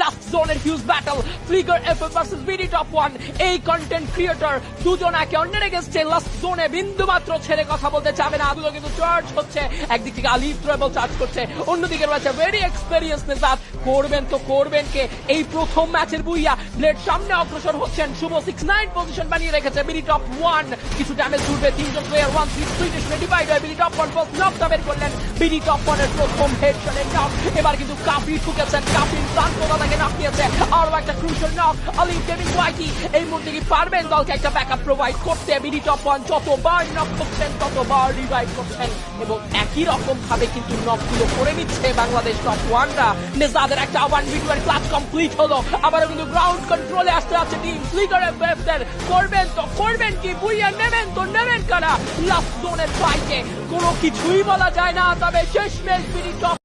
Last জোনের huge battle flicker FM versus BD top one. এই content creator দুজন একে অন্যের এগেইনস্টে লাস্ট জোনে বিন্দু মাত্র ছেড়ে কথা বলতে চাবে না। দুটো কিন্তু চার্জ হচ্ছে, একদিক থেকে আলিফ ট্রেবল চার্জ করছে, অন্যদিকে রয়েছে ভেরি এক্সপেরিয়েন্স নিজাত। করবেন তো করবেন কে এই প্রথম ম্যাচের বুইয়া। ব্লেড সামনে অগ্রসর হচ্ছেন, শুভ 6-9 পজিশন বানিয়ে রেখেছে বিডি টপ ওয়ান। কিছু ড্যামেজ ছুটবে, তিনজন প্লেয়ার 1-3 ডিশনে ডিভাইড হয়। বিডি টপ ওয়ান ফার্স্ট নকটা বের করলেন, বিডি টপ ওয়ানের প্রথম হেডশটের নক। এবার কিন্তু কাফি ঠুকেছেন, কাফি প্রান্ততা থেকে নক নিয়েছে। আরো একটা ক্রুশাল নক আলিফ গেমিং ওয়াইটি। এই মুহূর্তে কি পারবেন দলকে একটা ব্যাকআপ প্রোভাইড করতে? বিডি টপ ওয়ান যতবার নক করছেন ততবার রিভাইভ করছেন এবং একই রকম ভাবে কিন্তু নকগুলো করে নিচ্ছে বাংলাদেশ টপ ওয়ানরা। নেজাদের একটা 1v2 ক্লাস কমপ্লিট হলো, আবারও কিন্তু গ্রাউন্ড কন্ট্রোলে আসতে যাচ্ছে টিম ফ্লিকার এফএফদের। করবেন তো করবেন কি, বুইয়া নেবেন তো নেবেন কারা? লাস্ট জোনের ফাইটে কোনো কিছুই বলা যায় না, তবে শেষমেশ বিডি টপ